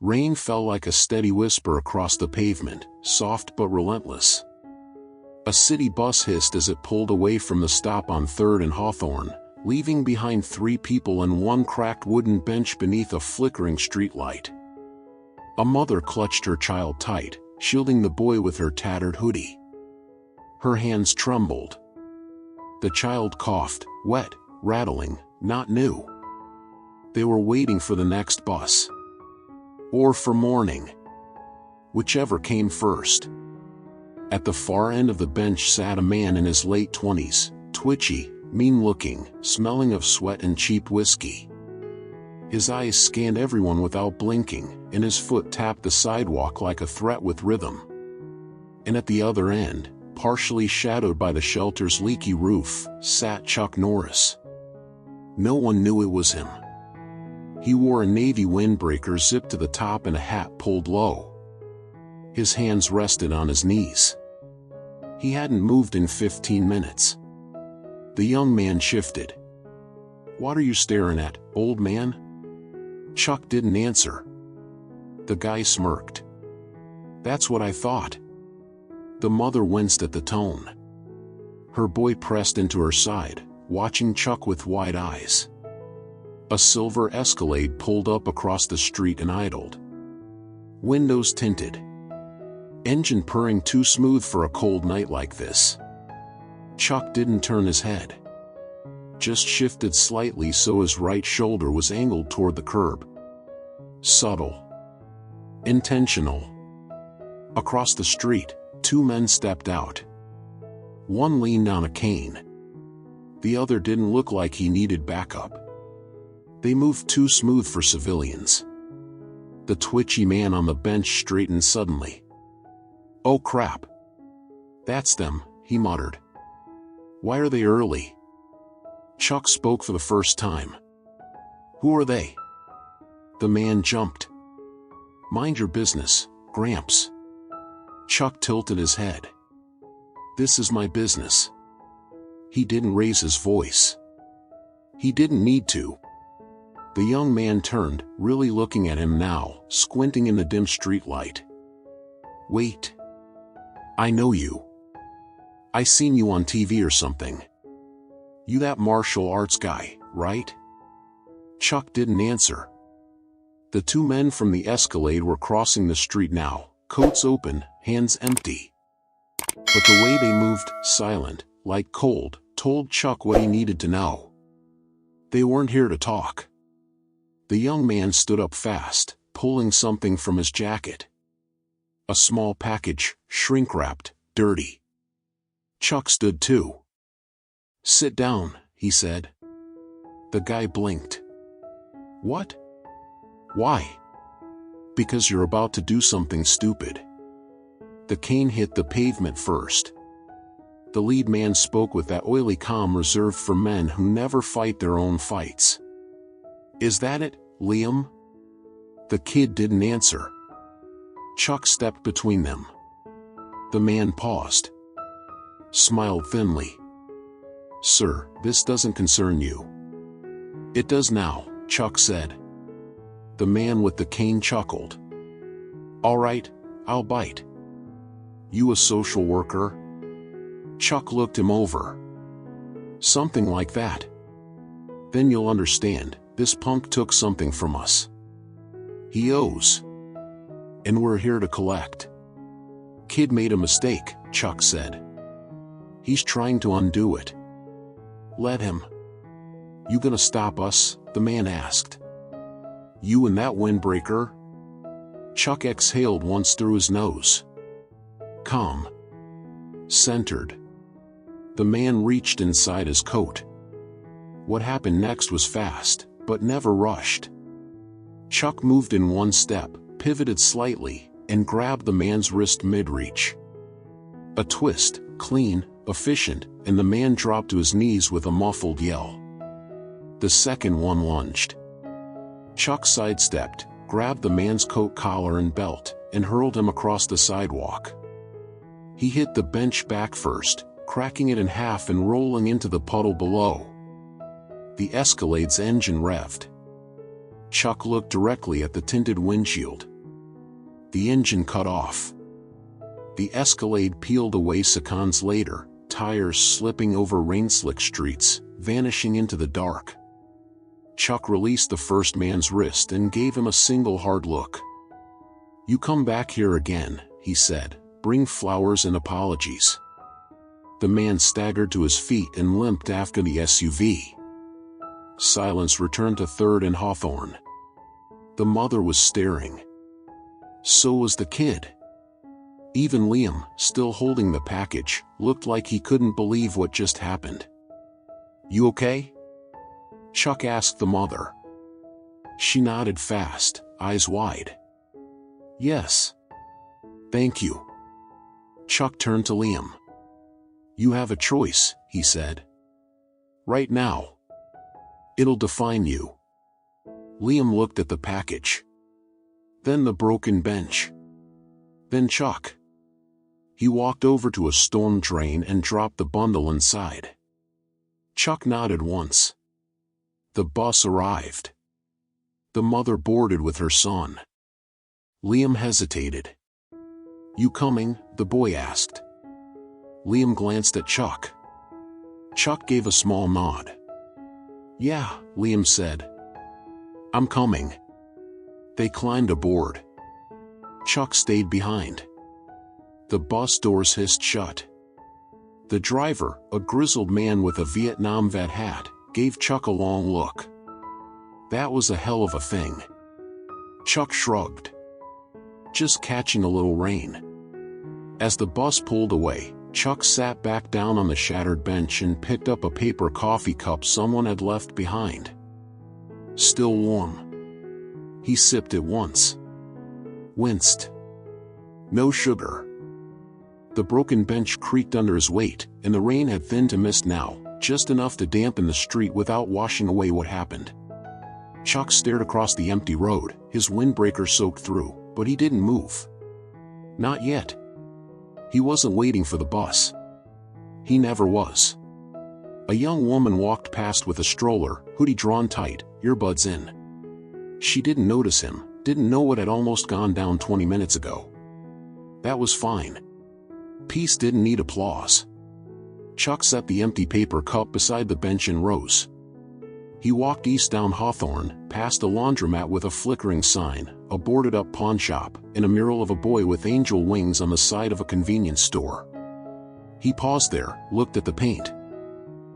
Rain fell like a steady whisper across the pavement, soft but relentless. A city bus hissed as it pulled away from the stop on 3rd and Hawthorne, leaving behind 3 people and one cracked wooden bench beneath a flickering streetlight. A mother clutched her child tight, shielding the boy with her tattered hoodie. Her hands trembled. The child coughed, wet, rattling, not new. They were waiting for the next bus. Or for morning. Whichever came first. At the far end of the bench sat a man in his late 20s, twitchy, mean-looking, smelling of sweat and cheap whiskey. His eyes scanned everyone without blinking, and his foot tapped the sidewalk like a threat with rhythm. And at the other end, partially shadowed by the shelter's leaky roof, sat Chuck Norris. No one knew it was him. He wore a navy windbreaker zipped to the top and a hat pulled low. His hands rested on his knees. He hadn't moved in 15 minutes. The young man shifted. "What are you staring at, old man?" Chuck didn't answer. The guy smirked. "That's what I thought." The mother winced at the tone. Her boy pressed into her side, watching Chuck with wide eyes. A silver Escalade pulled up across the street and idled. Windows tinted. Engine purring too smooth for a cold night like this. Chuck didn't turn his head. Just shifted slightly so his right shoulder was angled toward the curb. Subtle. Intentional. Across the street, 2 men stepped out. One leaned on a cane. The other didn't look like he needed backup. They moved too smooth for civilians. The twitchy man on the bench straightened suddenly. "Oh crap. That's them," he muttered. "Why are they early?" Chuck spoke for the first time. "Who are they?" The man jumped. "Mind your business, Gramps." Chuck tilted his head. "This is my business." He didn't raise his voice. He didn't need to. The young man turned, really looking at him now, squinting in the dim streetlight. "Wait. I know you. I seen you on TV or something. You that martial arts guy, right?" Chuck didn't answer. The 2 men from the Escalade were crossing the street now, coats open, hands empty. But the way they moved, silent, like cold, told Chuck what he needed to know. They weren't here to talk. The young man stood up fast, pulling something from his jacket. A small package, shrink-wrapped, dirty. Chuck stood too. "Sit down," he said. The guy blinked. "What? Why?" "Because you're about to do something stupid." The cane hit the pavement first. The lead man spoke with that oily calm reserved for men who never fight their own fights. "Is that it, Liam?" The kid didn't answer. Chuck stepped between them. The man paused. Smiled thinly. "Sir, this doesn't concern you." "It does now," Chuck said. The man with the cane chuckled. "All right, I'll bite." "You a social worker?" Chuck looked him over. "Something like that." "Then you'll understand, this punk took something from us. He owes. And we're here to collect." "Kid made a mistake," Chuck said. "He's trying to undo it." "Let him." "You gonna stop us?" the man asked. "You and that windbreaker?" Chuck exhaled once through his nose. Calm. Centered. The man reached inside his coat. What happened next was fast, but never rushed. Chuck moved in one step, pivoted slightly, and grabbed the man's wrist mid-reach. A twist, clean, efficient, and the man dropped to his knees with a muffled yell. The second one lunged. Chuck sidestepped, grabbed the man's coat collar and belt, and hurled him across the sidewalk. He hit the bench back first, cracking it in half and rolling into the puddle below. The Escalade's engine revved. Chuck looked directly at the tinted windshield, The engine cut off. The Escalade peeled away seconds later, tires slipping over rain-slick streets, vanishing into the dark. Chuck released the first man's wrist and gave him a single hard look. "You come back here again," he said. "Bring flowers and apologies." The man staggered to his feet and limped after the SUV. Silence returned to 3rd and Hawthorne. The mother was staring. So was the kid. Even Liam, still holding the package, looked like he couldn't believe what just happened. "You okay?" Chuck asked the mother. She nodded fast, eyes wide. "Yes. Thank you." Chuck turned to Liam. "You have a choice," he said. "Right now. It'll define you." Liam looked at the package. Then the broken bench. Then Chuck. He walked over to a storm drain and dropped the bundle inside. Chuck nodded once. The bus arrived. The mother boarded with her son. Liam hesitated. "You coming?" the boy asked. Liam glanced at Chuck. Chuck gave a small nod. "Yeah," Liam said. "I'm coming." They climbed aboard. Chuck stayed behind. The bus doors hissed shut. The driver, a grizzled man with a Vietnam vet hat, gave Chuck a long look. "That was a hell of a thing." Chuck shrugged. "Just catching a little rain." As the bus pulled away, Chuck sat back down on the shattered bench and picked up a paper coffee cup someone had left behind. Still warm. He sipped it once. Winced. No sugar. The broken bench creaked under his weight, and the rain had thinned to mist now, just enough to dampen the street without washing away what happened. Chuck stared across the empty road, his windbreaker soaked through, but he didn't move. Not yet. He wasn't waiting for the bus. He never was. A young woman walked past with a stroller, hoodie drawn tight, earbuds in. She didn't notice him, didn't know what had almost gone down 20 minutes ago. That was fine. Peace didn't need applause. Chuck set the empty paper cup beside the bench and rose. He walked east down Hawthorne, past a laundromat with a flickering sign, a boarded-up pawn shop, and a mural of a boy with angel wings on the side of a convenience store. He paused there, looked at the paint.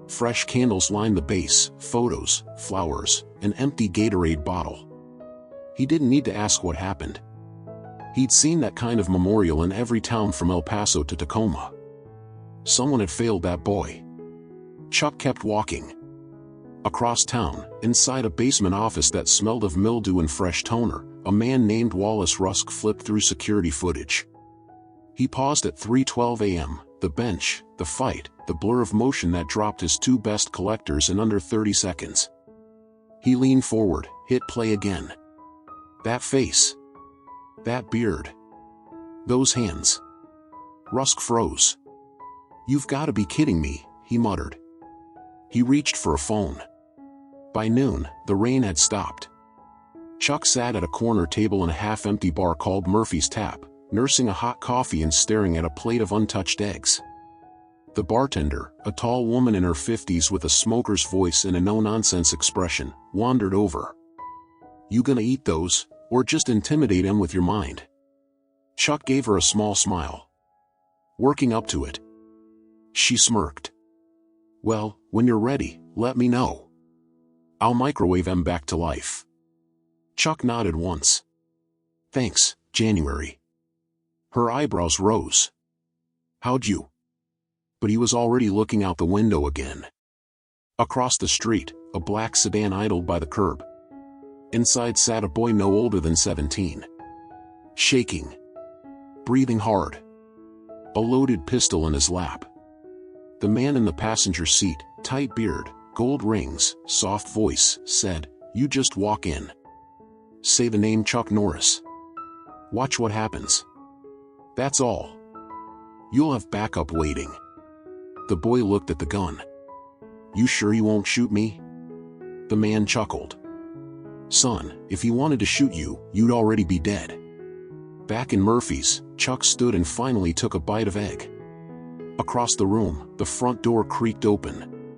Fresh candles lined the base, photos, flowers, an empty Gatorade bottle. He didn't need to ask what happened. He'd seen that kind of memorial in every town from El Paso to Tacoma. Someone had failed that boy. Chuck kept walking. Across town, inside a basement office that smelled of mildew and fresh toner, a man named Wallace Rusk flipped through security footage. He paused at 3:12 a.m., the bench, the fight, the blur of motion that dropped his two best collectors in under 30 seconds. He leaned forward, hit play again. That face. That beard. Those hands. Rusk froze. "You've got to be kidding me," he muttered. He reached for a phone. By noon, the rain had stopped. Chuck sat at a corner table in a half-empty bar called Murphy's Tap, nursing a hot coffee and staring at a plate of untouched eggs. The bartender, a tall woman in her 50s with a smoker's voice and a no-nonsense expression, wandered over. "You gonna eat those, or just intimidate him with your mind?" Chuck gave her a small smile. "Working up to it." She smirked. "Well, when you're ready, let me know. I'll microwave 'em back to life." Chuck nodded once. "Thanks, January." Her eyebrows rose. "How'd you?" But he was already looking out the window again. Across the street, a black sedan idled by the curb. Inside sat a boy no older than 17. Shaking. Breathing hard. A loaded pistol in his lap. The man in the passenger seat, tight beard, gold rings, soft voice, said, "You just walk in. Say the name Chuck Norris. Watch what happens. That's all. You'll have backup waiting." The boy looked at the gun. "You sure you won't shoot me?" The man chuckled. "Son, if he wanted to shoot you, you'd already be dead." Back in Murphy's, Chuck stood and finally took a bite of egg. Across the room, the front door creaked open.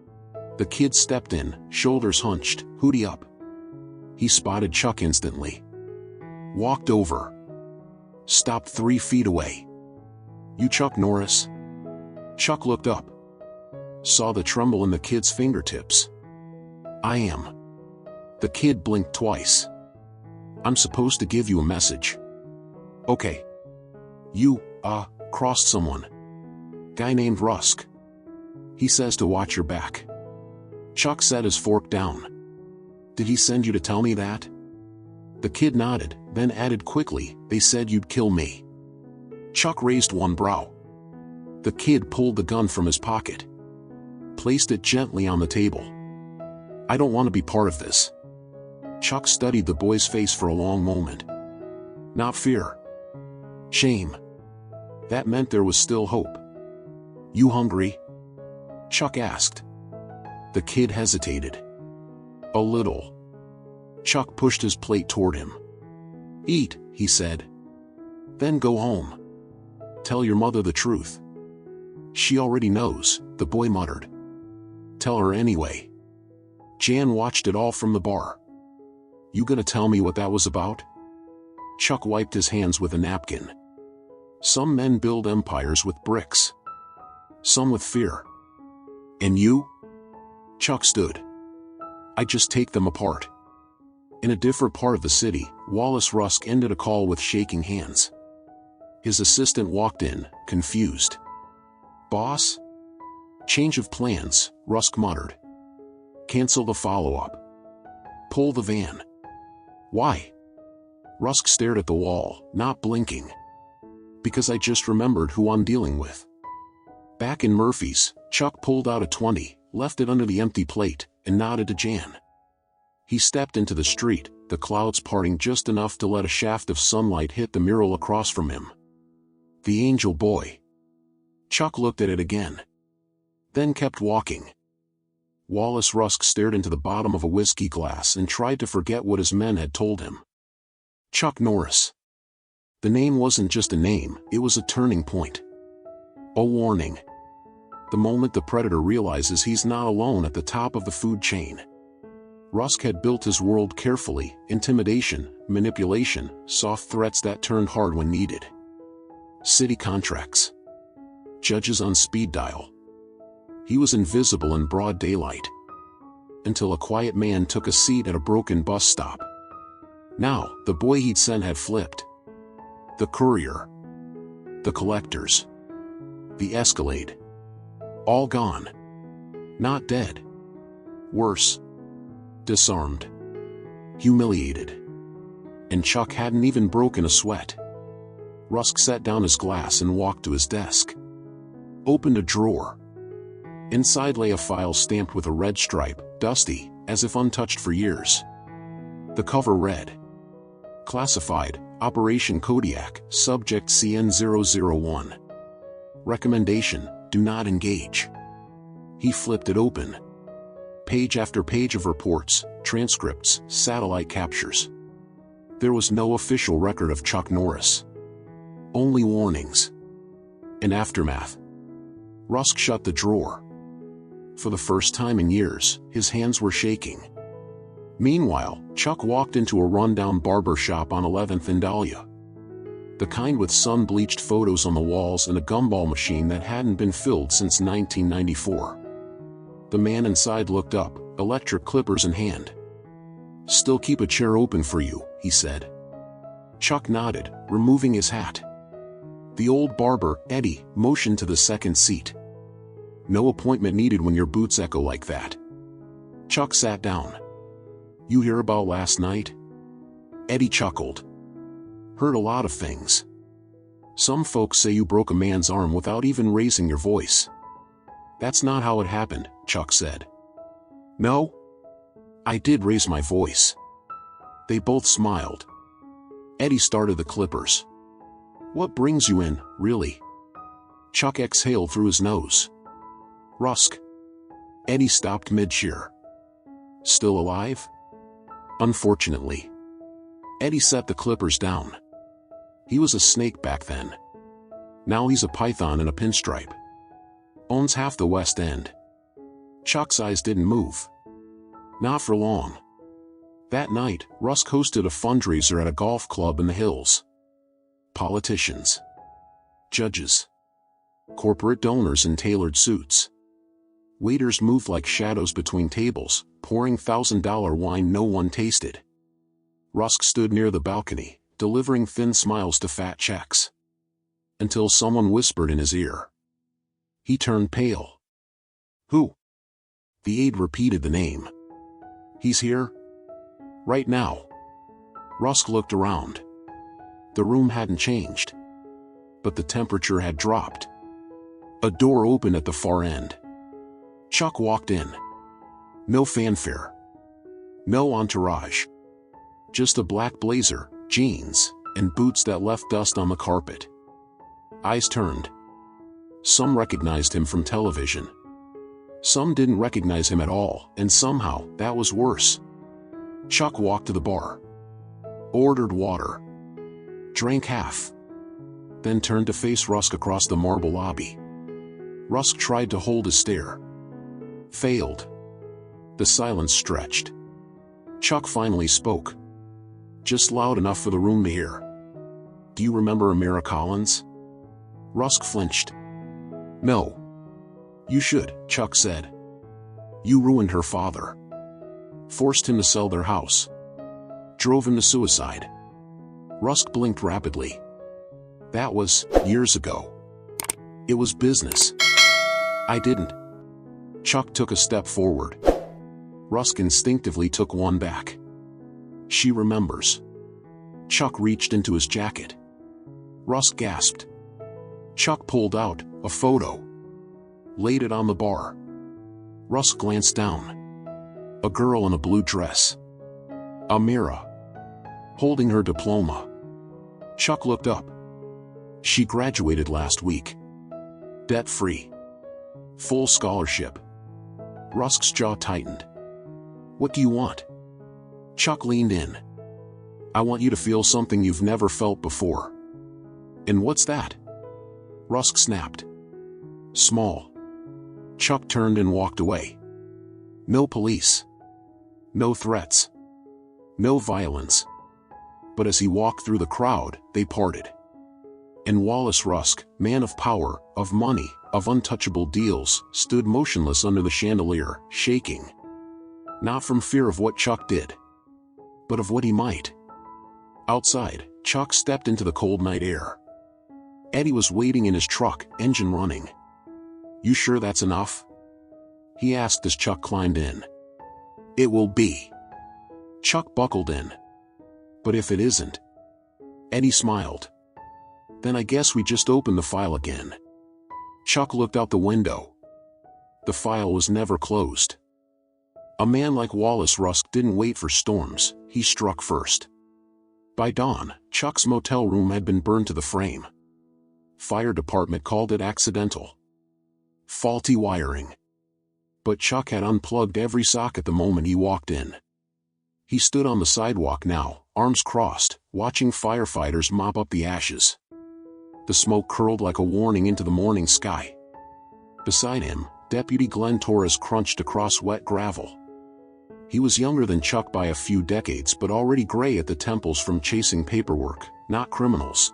The kid stepped in, shoulders hunched, hoodie up. He spotted Chuck instantly. Walked over. Stopped 3 feet away. "You Chuck Norris?" Chuck looked up. Saw the tremble in the kid's fingertips. "I am." The kid blinked twice. "I'm supposed to give you a message." "Okay." "You, crossed someone. Guy named Rusk. He says to watch your back." Chuck set his fork down. "Did he send you to tell me that?" The kid nodded, then added quickly, "They said you'd kill me." Chuck raised one brow. The kid pulled the gun from his pocket. Placed it gently on the table. "I don't want to be part of this." Chuck studied the boy's face for a long moment. Not fear. Shame. That meant there was still hope. "You hungry?" Chuck asked. The kid hesitated. "A little." Chuck pushed his plate toward him. "Eat," he said. "Then go home. Tell your mother the truth." "She already knows," the boy muttered. "Tell her anyway." Jan watched it all from the bar. "You gonna tell me what that was about?" Chuck wiped his hands with a napkin. "Some men build empires with bricks. Some with fear. And you?" Chuck stood. "I just take them apart." In a different part of the city, Wallace Rusk ended a call with shaking hands. His assistant walked in, confused. "Boss?" "Change of plans," Rusk muttered. "Cancel the follow-up. Pull the van." "Why?" Rusk stared at the wall, not blinking. "Because I just remembered who I'm dealing with." Back in Murphy's, Chuck pulled out a 20, left it under the empty plate, and nodded to Jan. He stepped into the street, the clouds parting just enough to let a shaft of sunlight hit the mural across from him. The Angel Boy. Chuck looked at it again. Then kept walking. Wallace Rusk stared into the bottom of a whiskey glass and tried to forget what his men had told him. Chuck Norris. The name wasn't just a name, it was a turning point. A warning. The moment the predator realizes he's not alone at the top of the food chain. Rusk had built his world carefully, intimidation, manipulation, soft threats that turned hard when needed. City contracts. Judges on speed dial. He was invisible in broad daylight. Until a quiet man took a seat at a broken bus stop. Now, the boy he'd sent had flipped. The courier. The collectors. The Escalade. All gone. Not dead. Worse. Disarmed. Humiliated. And Chuck hadn't even broken a sweat. Rusk set down his glass and walked to his desk. Opened a drawer. Inside lay a file stamped with a red stripe, dusty, as if untouched for years. The cover read. Classified, Operation Kodiak, Subject CN001. Recommendation, do not engage. He flipped it open. Page after page of reports, transcripts, satellite captures. There was no official record of Chuck Norris. Only warnings. An aftermath. Rusk shut the drawer. For the first time in years, his hands were shaking. Meanwhile, Chuck walked into a rundown barber shop on 11th and Dahlia. The kind with sun-bleached photos on the walls and a gumball machine that hadn't been filled since 1994. The man inside looked up, electric clippers in hand. "Still keep a chair open for you," he said. Chuck nodded, removing his hat. The old barber, Eddie, motioned to the second seat. "No appointment needed when your boots echo like that." Chuck sat down. "You hear about last night?" Eddie chuckled. "Heard a lot of things. Some folks say you broke a man's arm without even raising your voice." "That's not how it happened," Chuck said. "No? I did raise my voice." They both smiled. Eddie started the clippers. "What brings you in, really?" Chuck exhaled through his nose. "Rusk." Eddie stopped mid-shear. "Still alive?" "Unfortunately." Eddie set the clippers down. He was a snake back then. Now he's a python in a pinstripe. Owns half the West End. Chuck's eyes didn't move. Not for long. That night, Rusk hosted a fundraiser at a golf club in the hills. Politicians, judges, corporate donors in tailored suits. Waiters moved like shadows between tables, pouring $1,000 wine no one tasted. Rusk stood near the balcony, delivering thin smiles to fat checks. Until someone whispered in his ear. He turned pale. Who? The aide repeated the name. He's here? Right now. Rusk looked around. The room hadn't changed. But the temperature had dropped. A door opened at the far end. Chuck walked in. No fanfare. No entourage. Just a black blazer, jeans, and boots that left dust on the carpet. Eyes turned. Some recognized him from television. Some didn't recognize him at all, and somehow, that was worse. Chuck walked to the bar. Ordered water. Drank half. Then turned to face Rusk across the marble lobby. Rusk tried to hold his stare. Failed. The silence stretched. Chuck finally spoke. Just loud enough for the room to hear. Do you remember Amira Collins? Rusk flinched. No. You should, Chuck said. You ruined her father. Forced him to sell their house. Drove him to suicide. Rusk blinked rapidly. That was years ago. It was business. I didn't. Chuck took a step forward. Rusk instinctively took one back. She remembers. Chuck reached into his jacket. Rusk gasped. Chuck pulled out a photo. Laid it on the bar. Rusk glanced down. A girl in a blue dress. Amira. Holding her diploma. Chuck looked up. She graduated last week. Debt-free. Full scholarship. Rusk's jaw tightened. What do you want? Chuck leaned in. I want you to feel something you've never felt before. And what's that? Rusk snapped. Small. Chuck turned and walked away. No police. No threats. No violence. But as he walked through the crowd, they parted. And Wallace Rusk, man of power, of money, of untouchable deals, stood motionless under the chandelier, shaking. Not from fear of what Chuck did, but of what he might. Outside, Chuck stepped into the cold night air. Eddie was waiting in his truck, engine running. You sure that's enough? He asked as Chuck climbed in. It will be. Chuck buckled in. But if it isn't? Eddie smiled. Then I guess we just open the file again. Chuck looked out the window. The file was never closed. A man like Wallace Rusk didn't wait for storms, he struck first. By dawn, Chuck's motel room had been burned to the frame. Fire department called it accidental. Faulty wiring. But Chuck had unplugged every socket the moment he walked in. He stood on the sidewalk now, arms crossed, watching firefighters mop up the ashes. The smoke curled like a warning into the morning sky. Beside him, Deputy Glenn Torres crunched across wet gravel. He was younger than Chuck by a few decades but already gray at the temples from chasing paperwork, not criminals.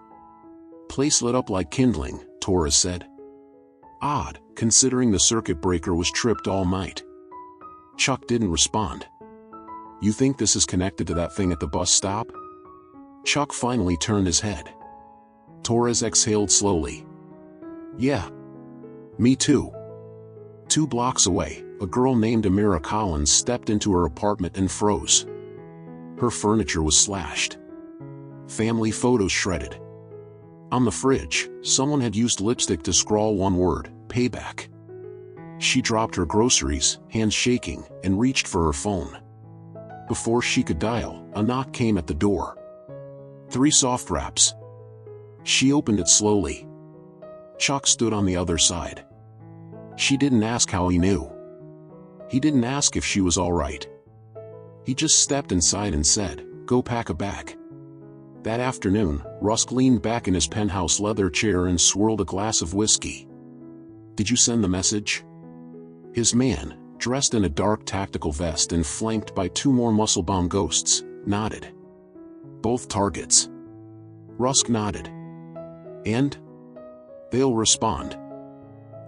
Place lit up like kindling, Torres said. Odd, considering the circuit breaker was tripped all night. Chuck didn't respond. You think this is connected to that thing at the bus stop? Chuck finally turned his head. Torres exhaled slowly. Yeah. Me too. 2 blocks away, a girl named Amira Collins stepped into her apartment and froze. Her furniture was slashed. Family photos shredded. On the fridge, someone had used lipstick to scrawl one word, payback. She dropped her groceries, hands shaking, and reached for her phone. Before she could dial, a knock came at the door. 3 soft raps. She opened it slowly. Chuck stood on the other side. She didn't ask how he knew. He didn't ask if she was all right. He just stepped inside and said, "Go pack a bag." That afternoon, Rusk leaned back in his penthouse leather chair and swirled a glass of whiskey. "Did you send the message?" His man, dressed in a dark tactical vest and flanked by two more muscle-bound ghosts, nodded. "Both targets." Rusk nodded. "And? They'll respond."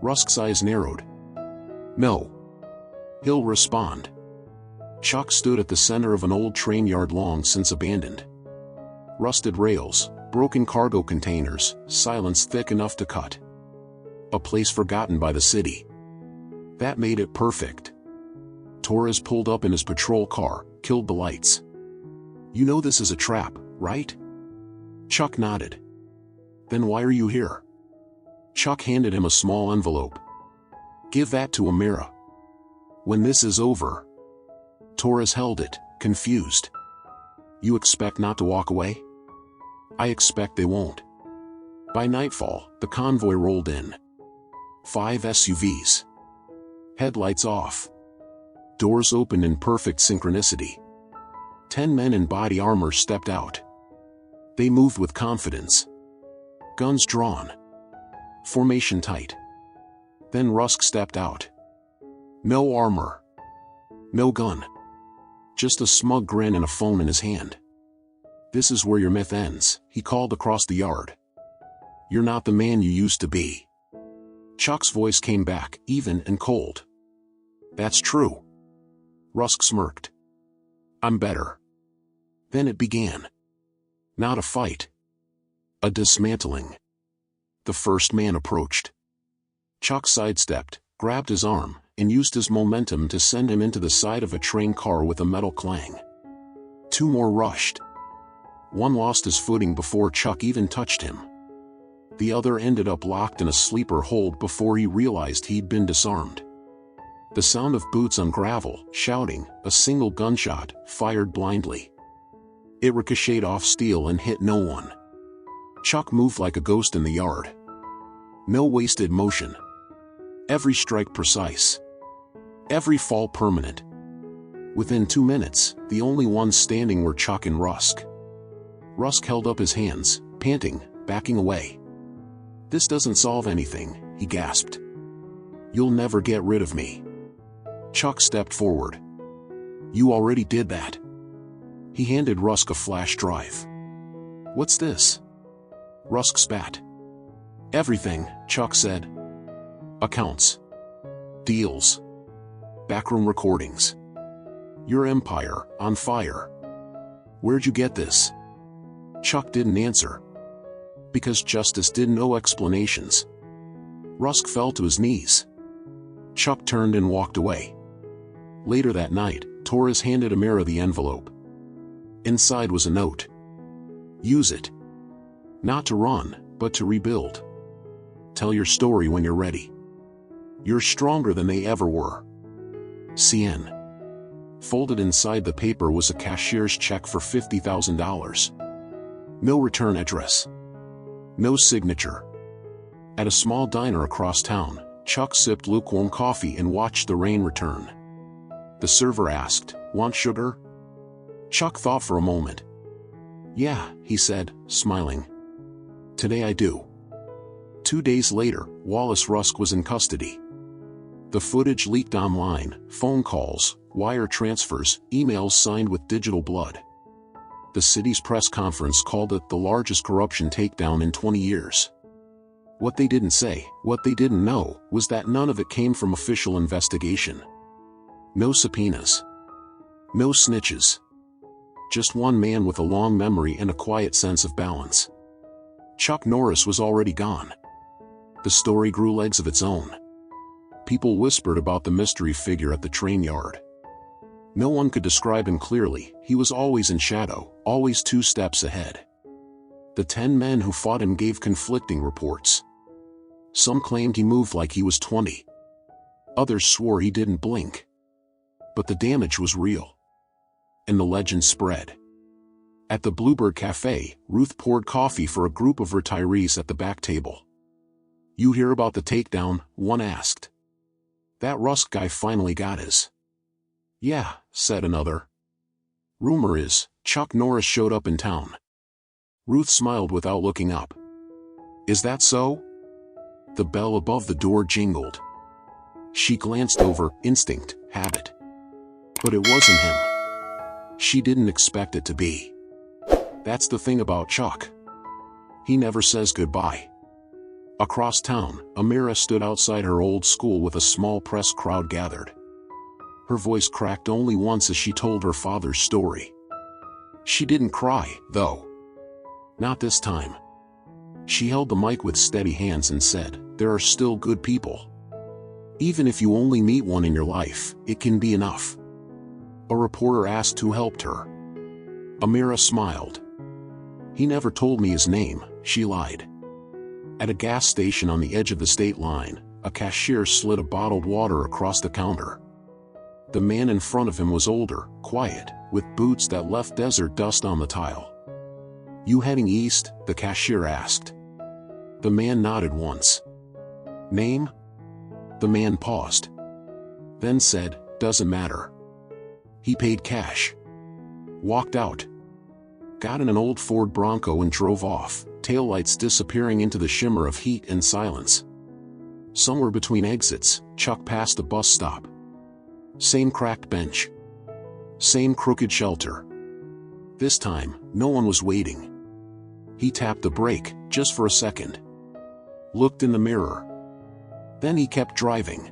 Rusk's eyes narrowed. "No. He'll respond." Chuck stood at the center of an old train yard long since abandoned. Rusted rails, broken cargo containers, silence thick enough to cut. A place forgotten by the city. That made it perfect. Torres pulled up in his patrol car, killed the lights. "You know this is a trap, right?" Chuck nodded. "Then why are you here?" Chuck handed him a small envelope. "Give that to Amira. When this is over." Torres held it, confused. "You expect not to walk away?" "I expect they won't." By nightfall, the convoy rolled in. 5 SUVs. Headlights off. Doors opened in perfect synchronicity. 10 men in body armor stepped out. They moved with confidence. Guns drawn. Formation tight. Then Rusk stepped out. No armor. No gun. Just a smug grin and a phone in his hand. "This is where your myth ends," he called across the yard. "You're not the man you used to be." Chuck's voice came back, even and cold. "That's true." Rusk smirked. "I'm better." Then it began. Not a fight. A dismantling. The first man approached. Chuck sidestepped, grabbed his arm, and used his momentum to send him into the side of a train car with a metal clang. 2 more rushed. One lost his footing before Chuck even touched him. The other ended up locked in a sleeper hold before he realized he'd been disarmed. The sound of boots on gravel, shouting, a single gunshot, fired blindly. It ricocheted off steel and hit no one. Chuck moved like a ghost in the yard. No wasted motion. Every strike precise. Every fall permanent. Within 2 minutes, the only ones standing were Chuck and Rusk. Rusk held up his hands, panting, backing away. "This doesn't solve anything," he gasped. "You'll never get rid of me." Chuck stepped forward. "You already did that." He handed Rusk a flash drive. "What's this?" Rusk spat. "Everything," Chuck said. "Accounts. Deals. Backroom recordings. Your empire, on fire. Where'd you get this?" Chuck didn't answer. Because justice didn't know explanations. Rusk fell to his knees. Chuck turned and walked away. Later that night, Torres handed Amira the envelope. Inside was a note. "Use it. Not to run, but to rebuild. Tell your story when you're ready. You're stronger than they ever were. CN." Folded inside the paper was a cashier's check for $50,000. No return address. No signature. At a small diner across town, Chuck sipped lukewarm coffee and watched the rain return. The server asked, "Want sugar?" Chuck thought for a moment. "Yeah," he said, smiling. "Today I do." 2 days later, Wallace Rusk was in custody. The footage leaked online, phone calls, wire transfers, emails signed with digital blood. The city's press conference called it the largest corruption takedown in 20 years. What they didn't say, what they didn't know, was that none of it came from official investigation. No subpoenas. No snitches. Just one man with a long memory and a quiet sense of balance. Chuck Norris was already gone. The story grew legs of its own. People whispered about the mystery figure at the train yard. No one could describe him clearly, he was always in shadow, always 2 steps ahead. The 10 men who fought him gave conflicting reports. Some claimed he moved like he was 20. Others swore he didn't blink. But the damage was real. And the legend spread. At the Bluebird Cafe, Ruth poured coffee for a group of retirees at the back table. "You hear about the takedown?" one asked. "That Rusk guy finally got his." "Yeah," said another. "Rumor is, Chuck Norris showed up in town." Ruth smiled without looking up. Is that so? The bell above the door jingled. She glanced over, instinct, habit. But it wasn't him. She didn't expect it to be. That's the thing about Chuck. He never says goodbye. Across town, Amira stood outside her old school with a small press crowd gathered. Her voice cracked only once as she told her father's story. She didn't cry, though. Not this time. She held the mic with steady hands and said, "There are still good people. Even if you only meet one in your life, it can be enough." A reporter asked who helped her. Amira smiled. "He never told me his name," she lied. At a gas station on the edge of the state line, a cashier slid a bottled water across the counter. The man in front of him was older, quiet, with boots that left desert dust on the tile. "You heading east?" the cashier asked. The man nodded once. "Name?" The man paused. Then said, "Doesn't matter." He paid cash. Walked out. Got in an old Ford Bronco and drove off, taillights disappearing into the shimmer of heat and silence. Somewhere between exits, Chuck passed a bus stop. Same cracked bench. Same crooked shelter. This time, no one was waiting. He tapped the brake, just for a second. Looked in the mirror. Then he kept driving.